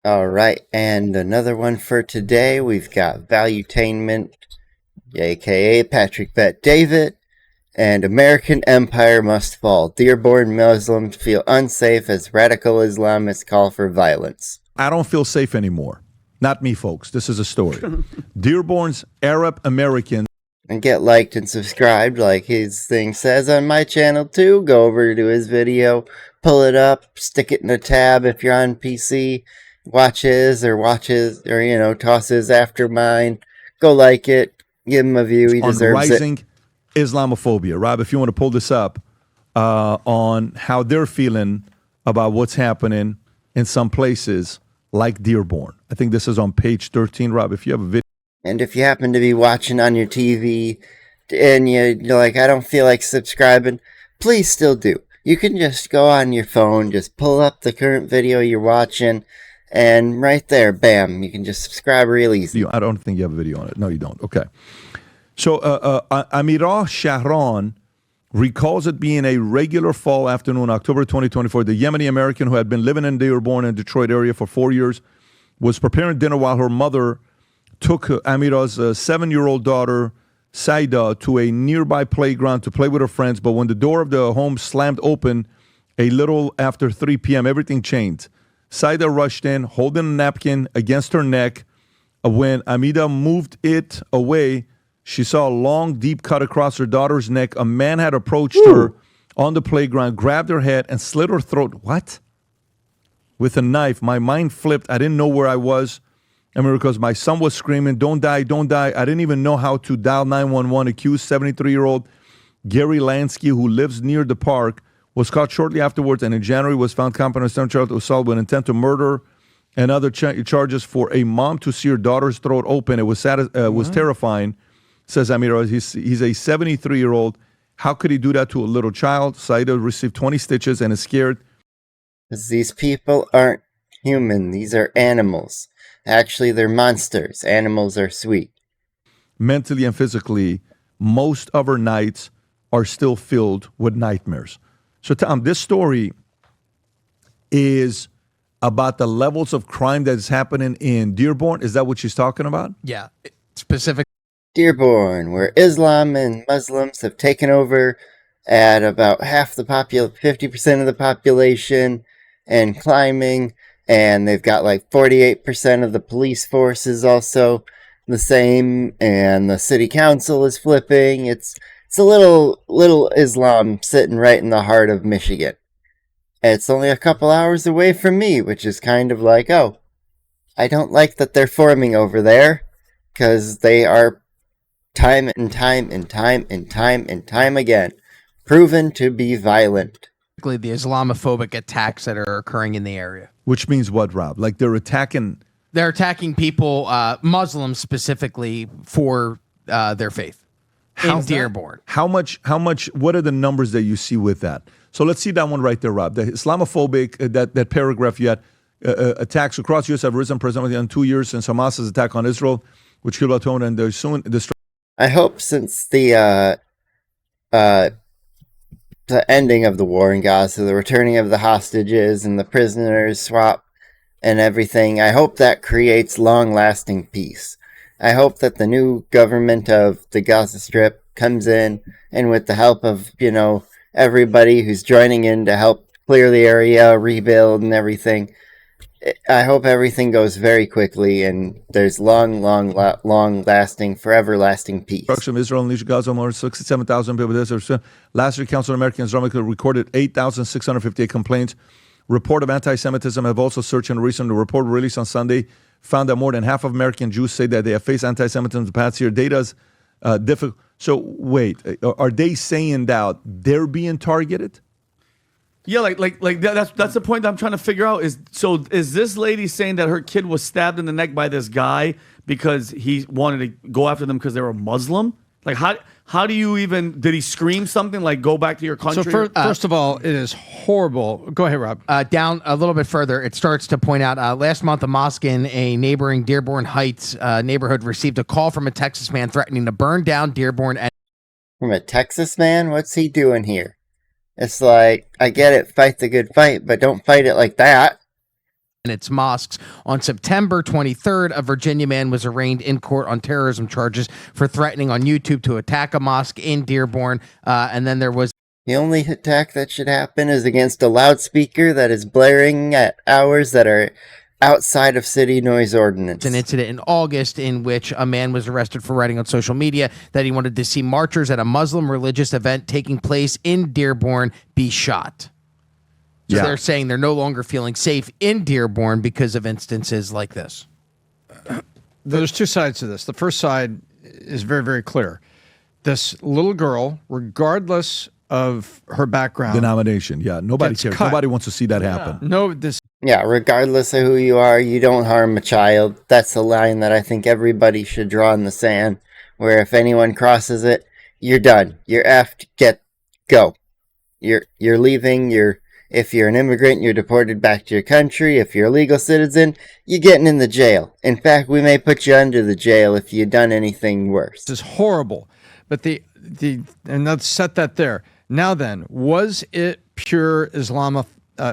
All right, and another one for today. We've got Valuetainment, aka Patrick Bet David, and American Empire Must Fall. Dearborn Muslims feel unsafe as radical Islamists call for violence. I don't feel safe anymore. Not me, folks. This is a story. Dearborn's Arab Americans. And get liked and subscribed like his thing says on my channel too. Go over to his video, pull it up, stick it in a tab if you're on PC. Watches or tosses after mine. Go like it. Give him a view. He deserves it. Rising Islamophobia. Rob, if you want to pull this up on how they're feeling about what's happening in some places like Dearborn. I think this is on page 13. Rob, if you have a video. And if you happen to be watching on your TV and you're like, I don't feel like subscribing, please still do. You can just go on your phone, just pull up the current video you're watching, and right there, bam, you can just subscribe real easy. I don't think you have a video on it. No, you don't. Okay. So Amirah Shahran recalls it being a regular fall afternoon, October 2024. The Yemeni American who had been living in Dearborn and Detroit area for 4 years was preparing dinner while her mother took Amirah's 7-year-old daughter, Saida, to a nearby playground to play with her friends. But when the door of the home slammed open a little after 3 p.m., everything changed. Saida rushed in, holding a napkin against her neck. When Amida moved it away, she saw a long, deep cut across her daughter's neck. A man had approached her on the playground, grabbed her head, and slit her throat. What? With a knife. My mind flipped. I didn't know where I was. I mean, because my son was screaming, don't die, don't die. I didn't even know how to dial 911. Accused 73-year-old Gary Lansky, who lives near the park, was caught shortly afterwards and in January was found competent of child assault with intent to murder and other charges for a mom to see her daughter's throat open. It was was terrifying, says Amira. He's a 73-year-old. How could he do that to a little child? Saida received 20 stitches and is scared. These people aren't human. These are animals. Actually, they're monsters. Animals are sweet. Mentally and physically, most of her nights are still filled with nightmares. So, Tom, this story is about the levels of crime that is happening in Dearborn. Is that what she's talking about? Yeah, specific. Dearborn, where Islam and Muslims have taken over at about half the 50% of the population and climbing, and they've got like 48% of the police force is also the same, and the city council is flipping. It's a little Islam sitting right in the heart of Michigan. It's only a couple hours away from me, which is kind of like, oh, I don't like that they're forming over there, because they are time and time again proven to be violent. The Islamophobic attacks that are occurring in the area. Which means what, Rob? Like they're attacking people, Muslims specifically, for their faith. In Dearborn. How much, what are the numbers that you see with that? So let's see that one right there, Rob. The Islamophobic, that paragraph you had, attacks across the U.S. have risen presently in 2 years since Hamas's attack on Israel, which killed about 200, and they're soon destroyed. I hope since the ending of the war in Gaza, the returning of the hostages and the prisoners swap and everything, I hope that creates long-lasting peace. I hope that the new government of the Gaza Strip comes in, and with the help of, everybody who's joining in to help clear the area, rebuild and everything, I hope everything goes very quickly and there's long-lasting, forever-lasting peace. Destruction of Israel and Gaza, more than 67,000 people. Last year, Council of American Islamic recorded 8,658 complaints. Report of anti-Semitism have also searched in a recent report released on Sunday found that more than half of American Jews say that they have faced anti-Semitism the past year. Data's difficult. So wait, are they saying that they're being targeted? Yeah, that's the point that I'm trying to figure out. Is this lady saying that her kid was stabbed in the neck by this guy because he wanted to go after them because they were Muslim? Like, how do you even, did he scream something like, go back to your country? So first of all, it is horrible. Go ahead, Rob. Down a little bit further, it starts to point out, last month, a mosque in a neighboring Dearborn Heights neighborhood received a call from a Texas man threatening to burn down Dearborn. From a Texas man? What's he doing here? It's like, I get it, fight the good fight, but don't fight it like that. its mosques. On September 23rd, a Virginia man was arraigned in court on terrorism charges for threatening on YouTube to attack a mosque in Dearborn. And then there was The only attack that should happen is against a loudspeaker that is blaring at hours that are outside of city noise ordinance. an incident in August in which a man was arrested for writing on social media that he wanted to see marchers at a Muslim religious event taking place in Dearborn be shot. So Yeah. they're saying they're no longer feeling safe in Dearborn because of instances like this. There's two sides to this. The first side is very, very clear. This little girl, regardless of her background, Denomination. Yeah. Nobody Gets cares. cut. Nobody wants to see that happen. Yeah, regardless of who you are, you don't harm a child. That's a line that I think everybody should draw in the sand, where if anyone crosses it, you're done. You're effed. Go. You're leaving. If you're an immigrant, you're deported back to your country. If you're a legal citizen, you're getting in the jail. In fact, we may put you under the jail if you've done anything worse. This is horrible. But and let's set that there. Now then, was it pure Islam?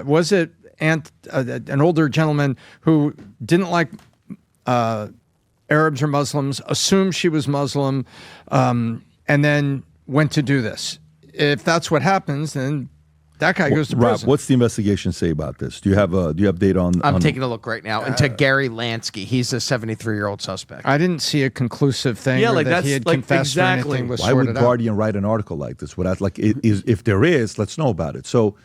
Was it an older gentleman who didn't like Arabs or Muslims, assumed she was Muslim, and then went to do this? If that's what happens, then that guy goes to Rob, prison. what's the investigation say about this? Do you have data on? I'm taking a look right now into Gary Lansky. He's a 73-year-old suspect. I didn't see a conclusive thing. Yeah, or like that he that's had like confessed exactly. or anything was Why would sorted out. Guardian write an article like this? If there is, let's know about it. So,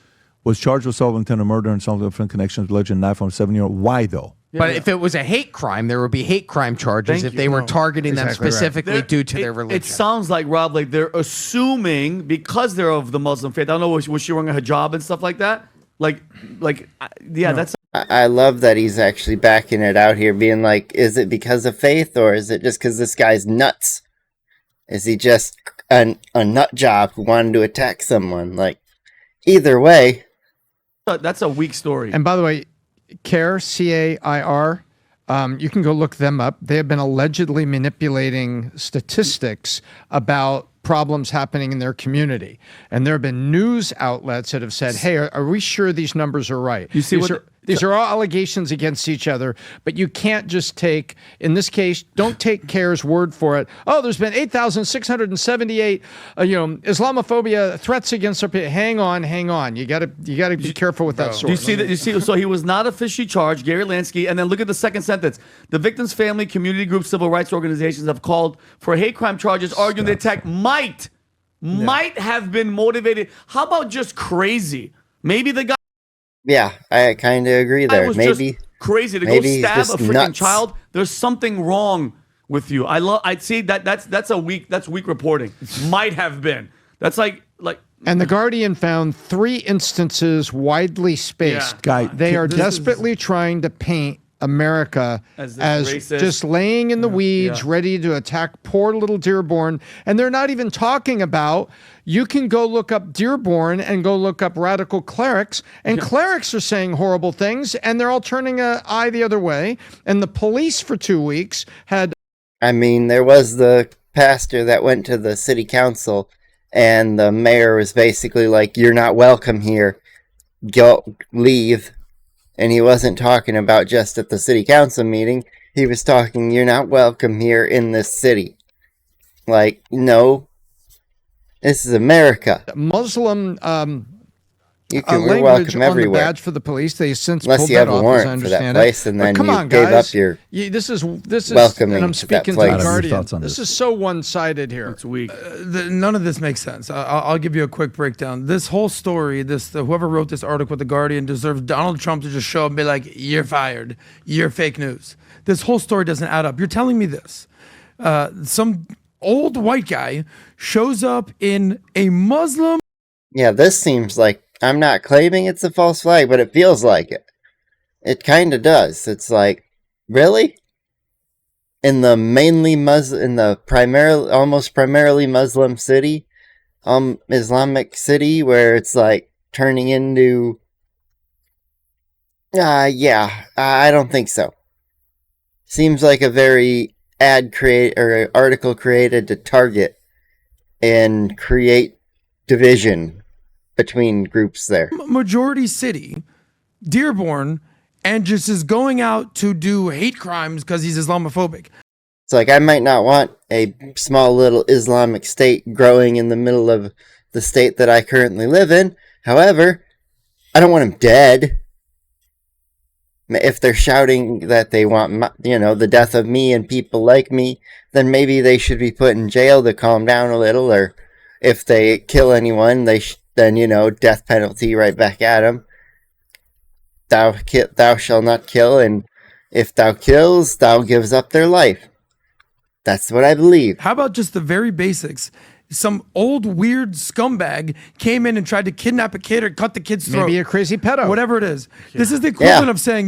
was charged with assault, intent, murder, and some different connections, religion, knife from 7-year-old. Why though? But if it was a hate crime, there would be hate crime charges if they were targeting them Exactly right. specifically due to their religion. It sounds like, Rob, like they're assuming because they're of the Muslim faith. I don't know, was she wearing a hijab and stuff like that? That's I love that he's actually backing it out here, being like, is it because of faith or is it just because this guy's nuts? Is he just a nut job who wanted to attack someone? Like, either way. that's a weak story. And by the way, CAIR, CAIR, you can go look them up. They have been allegedly manipulating statistics about problems happening in their community. And there have been news outlets that have said, hey, are we sure these numbers are right? You see These are all allegations against each other, but you can't just take, in this case, don't take CAIR's word for it. Oh, there's been 8,678, Islamophobia threats against our people. Hang on. You gotta be careful with that Do source. you see that? You see, so he was not officially charged, Gary Lansky, and then look at the second sentence. The victim's family, community groups, civil rights organizations have called for hate crime charges, arguing the attack might have been motivated. How about just crazy? Maybe the guy Yeah, I kind of agree there. was Maybe just crazy to go maybe he's stab just a freaking nuts. child. There's something wrong with you. I'd see that's weak reporting. Might have been. That's like. And the Guardian found 3 instances widely spaced. Guy, They are this desperately trying to paint America As as this racist. just laying in the weeds, yeah. ready to attack poor little Dearborn. And they're not even talking about, you can go look up Dearborn and go look up radical clerics, and clerics are saying horrible things, and they're all turning an eye the other way. And the police for 2 weeks had I mean, there was the pastor that went to the city council, and the mayor was basically like, you're not welcome here. Go, leave. And he wasn't talking about just at the city council meeting. He was talking, you're not welcome here in this city. Like, no. This is America. Muslim We're language welcome on the everywhere. badge for the police. They since Unless pulled you that have a off, warrant as I for that understand place, it. and But then come you on, gave guys. up your This is welcoming and I'm to that speaking to place. the Adam, your Guardian. thoughts on This this? is so one-sided here. It's weak. None of this makes sense. I'll give you a quick breakdown. This whole story, whoever wrote this article with the Guardian deserves Donald Trump to just show up and be like, "You're fired. You're fake news." This whole story doesn't add up. You're telling me this. Some old white guy shows up in a Muslim. Yeah, this seems like, I'm not claiming it's a false flag, but it feels like it. It kind of does. It's like, really? In the almost primarily Muslim city, Islamic city, where it's like turning into, I don't think so. Seems like a very article created to target and create division between groups there. Majority city, Dearborn, and just is going out to do hate crimes because he's Islamophobic. It's like I might not want a small little Islamic state growing in the middle of the state that I currently live in. However, I don't want him dead. If they're shouting that they want, the death of me and people like me, then maybe they should be put in jail to calm down a little. Or if they kill anyone, then death penalty right back at them. Thou shalt not kill, and if thou kills, thou gives up their life. That's what I believe. How about just the very basics? Some old weird scumbag came in and tried to kidnap a kid or cut the kid's throat. Maybe a crazy pedo. Whatever it is. Yeah. This is the equivalent of saying,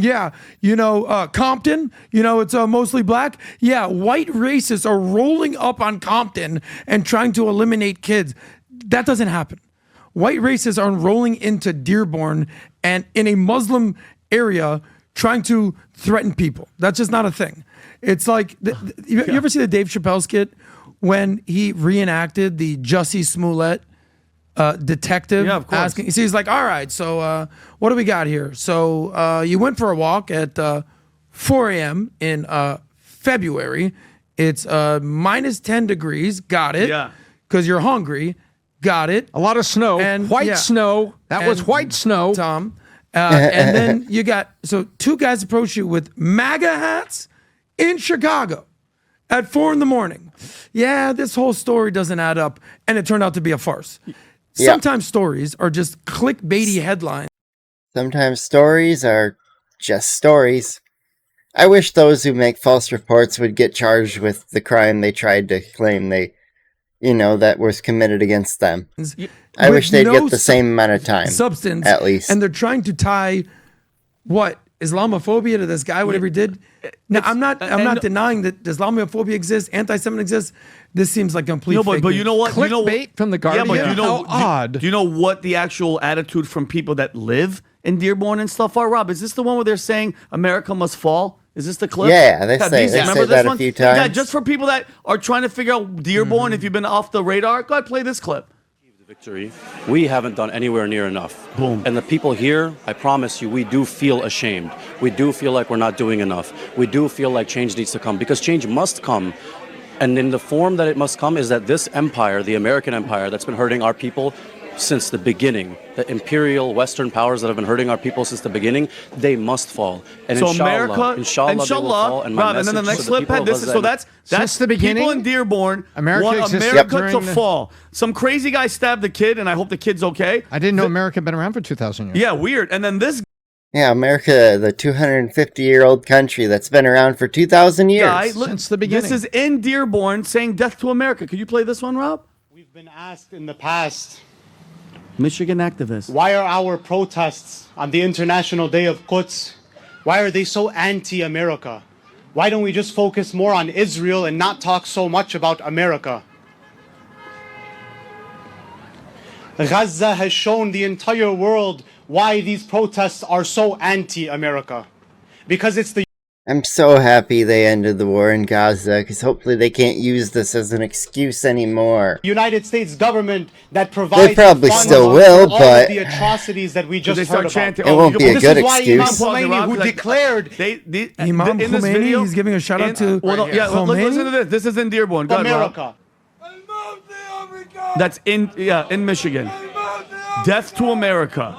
Compton, it's mostly black. Yeah, white racists are rolling up on Compton and trying to eliminate kids. That doesn't happen. White racists are rolling into Dearborn and in a Muslim area trying to threaten people. That's just not a thing. It's like, you ever see the Dave Chappelle skit when he reenacted the Jussie Smollett detective asking? So he's like, all right, so what do we got here? So you went for a walk at 4 a.m. in February. It's minus 10 degrees. Got it. Yeah. Because you're hungry. Got it. A lot of snow. And white snow. That was white snow. Tom. And then you got, so two guys approach you with MAGA hats in Chicago at 4 a.m. Yeah, this whole story doesn't add up. And it turned out to be a farce. Yeah. Sometimes stories are just clickbaity headlines. Sometimes stories are just stories. I wish those who make false reports would get charged with the crime they tried to claim that was committed against them. I wish they'd get the same amount of time. Substance. At least. And they're trying to tie Islamophobia to this guy, whatever he did. Now, I'm not denying that Islamophobia exists, anti-Semitism exists. This seems like complete fake but news. you know what? Clickbait from the Guardian. Yeah, but How odd. Do you know what the actual attitude from people that live in Dearborn and stuff are, Rob? Is this the one where they're saying America must fall? Is this the clip? Yeah, they say that a few times. Yeah, just for people that are trying to figure out Dearborn, if you've been off the radar, go ahead, play this clip. Victory, we haven't done anywhere near enough. Boom. And the people here, I promise you, we do feel ashamed. We do feel like we're not doing enough. We do feel like change needs to come, because change must come. And in the form that it must come is that this empire, the American empire that's been hurting our people since the beginning, the imperial Western powers that have been hurting our people since the beginning, they must fall. And so inshallah, inshallah, they will fall. And my and then the message next to the clip people had of this. Gaza- That's the beginning. People in Dearborn America want existed America during to the- fall. Some crazy guy stabbed the kid, and I hope the kid's okay. I didn't know America had been around for 2,000 years. Yeah, weird. And then this Yeah, America, the 250-year-old country that's been around for 2,000 years. guy, look, Since the beginning. This is in Dearborn saying "Death to America." Could you play this one, Rob? We've been asked in the past, Michigan activist. why are our protests on the International Day of Quds, why are they so anti-America? Why don't we just focus more on Israel and not talk so much about America? Gaza has shown the entire world why these protests are so anti-America. Because it's the I'm so happy they ended the war in Gaza, because hopefully they can't use this as an excuse anymore. United States government that provides They probably funds still for will, all but of the atrocities that we just They start heard about. chanting. It won't be a This good is why Imam excuse. Khomeini, who declared Imam in this Khomeini, video, he's giving a shout out to listen Khomeini. to this. This is in Dearborn. Go ahead, Rob. America. That's in Michigan. Death to America.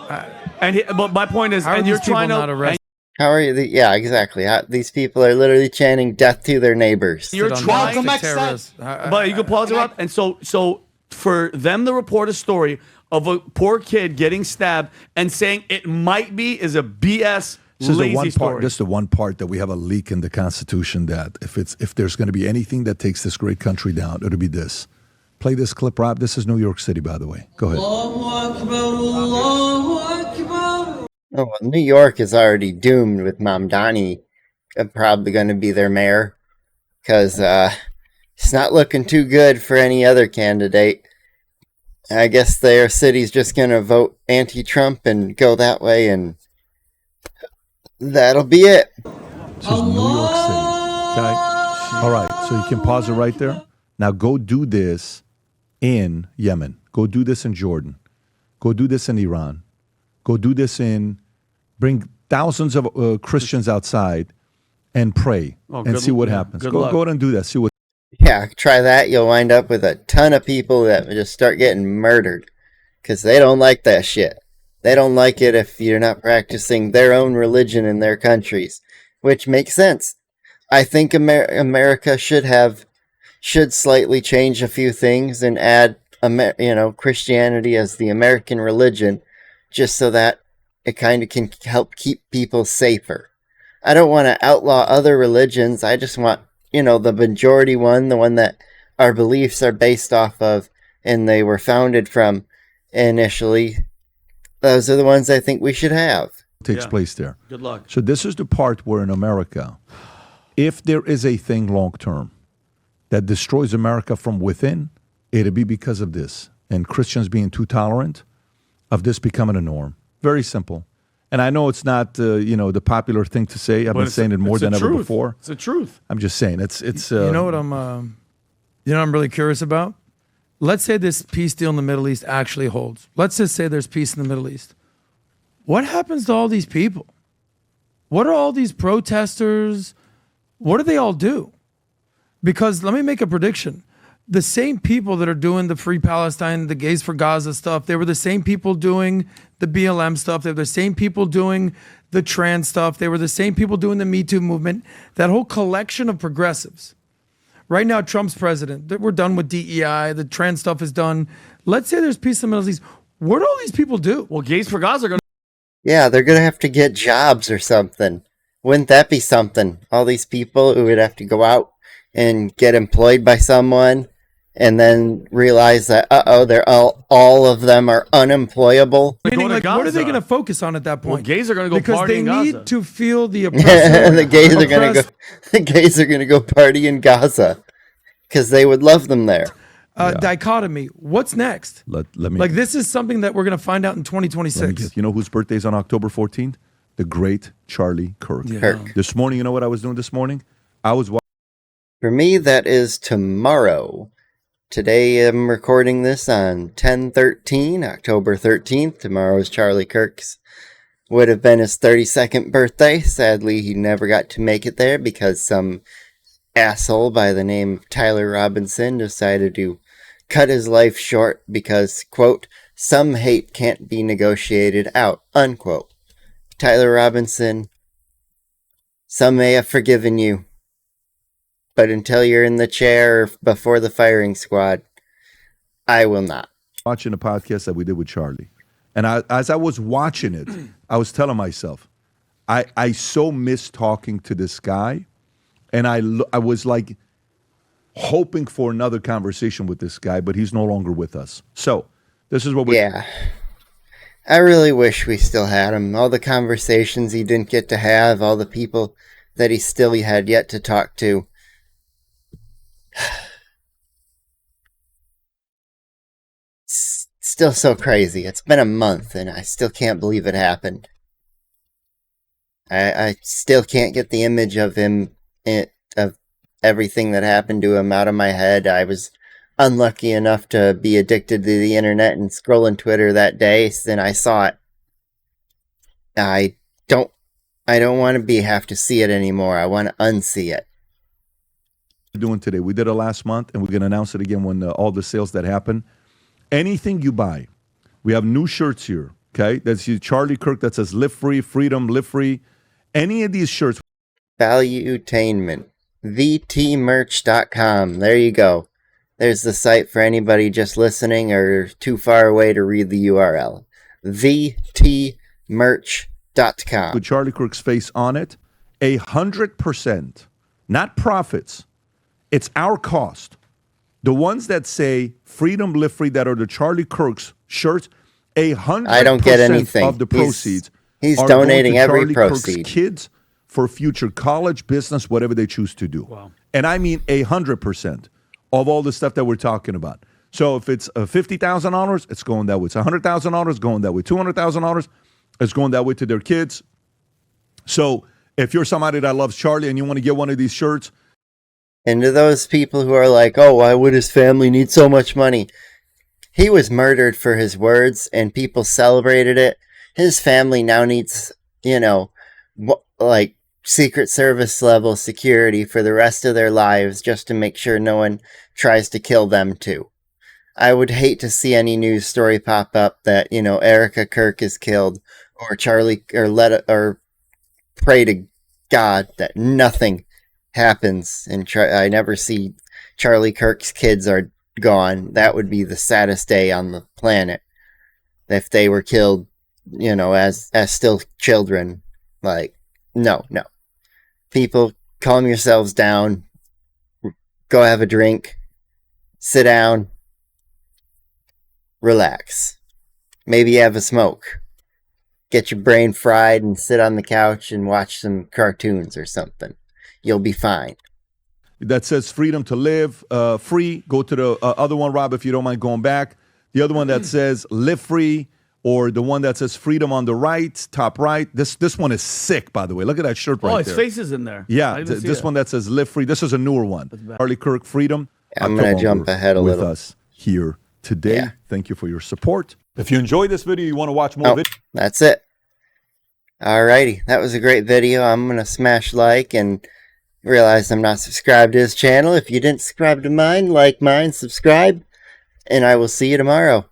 But my point is, How are and these you're people trying not to. arrested? How are you? Yeah, exactly. These people are literally chanting death to their neighbors. You're On trying domestic to- terrorists. But you can pause it up. And so for them to report a story of a poor kid getting stabbed and saying it might be is a BS This is the lazy one story. part. This is the one part that we have a leak in the Constitution that if there's going to be anything that takes this great country down, it'll be this. Play this clip, Rob. This is New York City, by the way. Go ahead. Oh, well, New York is already doomed with Mamdani probably going to be their mayor, because it's not looking too good for any other candidate. I guess their city's just going to vote anti-Trump and go that way, and that'll be it. This is New York City. Okay. All right. So you can pause it right there. Now go do this in Yemen. Go do this in Jordan. Go do this in Iran. Go do this in. Bring thousands of Christians outside and pray and see what happens. Go ahead and do that. See what. Yeah, try that. You'll wind up with a ton of people that just start getting murdered because they don't like that shit. They don't like it if you're not practicing their own religion in their countries, which makes sense. I think America should slightly change a few things and add, Christianity as the American religion, just so that it kind of can help keep people safer. I don't want to outlaw other religions. I just want, the majority one, the one that our beliefs are based off of and they were founded from initially. Those are the ones I think we should have. Takes place there. Good luck. So this is the part where in America, if there is a thing long term that destroys America from within, it'll be because of this. And Christians being too tolerant of this becoming a norm. Very simple. And I know it's not, the popular thing to say. I've been saying it more than ever before. It's the truth. I'm just saying it's. You know what I'm really curious about? Let's say this peace deal in the Middle East actually holds. Let's just say there's peace in the Middle East. What happens to all these people? What are all these protesters? What do they all do? Because let me make a prediction. The same people that are doing the Free Palestine, the Gays for Gaza stuff, they were the same people doing the BLM stuff. They were the same people doing the trans stuff. They were the same people doing the Me Too movement. That whole collection of progressives. Right now, Trump's president. We're done with DEI. The trans stuff is done. Let's say there's peace in the Middle East. What do all these people do? Well, Gays for Gaza are going to... Yeah, they're going to have to get jobs or something. Wouldn't that be something? All these people who would have to go out and get employed by someone and then realize that, they're all of them are unemployable. Meaning, what are they going to focus on at that point? Well, gays are going to go because party in Gaza. Because they need to feel the oppressor. The gays are going to go party in Gaza because they would love them there. Dichotomy. What's next? Let me. Like, this is something that we're going to find out in 2026. You know whose birthday is on October 14th? The great Charlie Kirk. Yeah. Kirk. This morning, you know what I was doing this morning? I was watching. For me, that is tomorrow. Today I'm recording this on 10/13, October 13th. Tomorrow is Charlie Kirk's. Would have been his 32nd birthday. Sadly, he never got to make it there because some asshole by the name of Tyler Robinson decided to cut his life short because, quote, some hate can't be negotiated out, unquote. Tyler Robinson, some may have forgiven you, but until you're in the chair or before the firing squad, I will not. Watching a podcast that we did with Charlie. And as I was watching it, I was telling myself, I so miss talking to this guy. And I was like hoping for another conversation with this guy, but he's no longer with us. So this is what we... Yeah. I really wish we still had him. All the conversations he didn't get to have, all the people that he still had yet to talk to. Still so crazy. It's been a month and I still can't believe it happened. I still can't get the image of him, of everything that happened to him out of my head. I was unlucky enough to be addicted to the internet and scrolling Twitter that day, and I saw it. I don't want to have to see it anymore. I want to unsee it. Doing today. We did it last month, and we're going to announce it again when all the sales that happen. Anything you buy, we have new shirts here, okay? That's Charlie Kirk that says live free, freedom, live free. Any of these shirts. Valuetainment. VTmerch.com. There you go. There's the site for anybody just listening or too far away to read the URL. VTmerch.com. With Charlie Kirk's face on it, 100%, not profits. It's our cost. The ones that say freedom, live free, that are the Charlie Kirk's shirts, 100% I don't get anything. Of the proceeds. He's are donating going to every Charlie proceed. Kirk's kids for future college, business, whatever they choose to do. Wow. And I mean 100% of all the stuff that we're talking about. So if it's $50,000, it's going that way. It's $100,000, going that way. $200,000, it's going that way to their kids. So if you're somebody that loves Charlie and you want to get one of these shirts. And to those people who are like, oh, why would his family need so much money? He was murdered for his words and people celebrated it. His family now needs, like Secret Service level security for the rest of their lives just to make sure no one tries to kill them too. I would hate to see any news story pop up that, Erica Kirk is killed, or Charlie, or pray to God that nothing happens and I never see Charlie Kirk's kids are gone. That would be the saddest day on the planet if they were killed, as still children. Like, no. People, calm yourselves down. Go have a drink. Sit down. Relax. Maybe have a smoke. Get your brain fried and sit on the couch and watch some cartoons or something. You'll be fine. That says freedom to live free. Go to the other one, Rob, if you don't mind going back. The other one that says live free, or the one that says freedom on the right, top right. This one is sick, by the way. Look at that shirt right there. Oh, his face is in there. Yeah, this one that says live free. This is a newer one. Charlie Kirk, freedom. I'm going to jump ahead a with little. us here today. Yeah. Thank you for your support. If you enjoyed this video, you want to watch more videos. That's it. Alrighty, that was a great video. I'm going to smash like and realize I'm not subscribed to his channel. If you didn't subscribe to mine, like mine, subscribe, and I will see you tomorrow.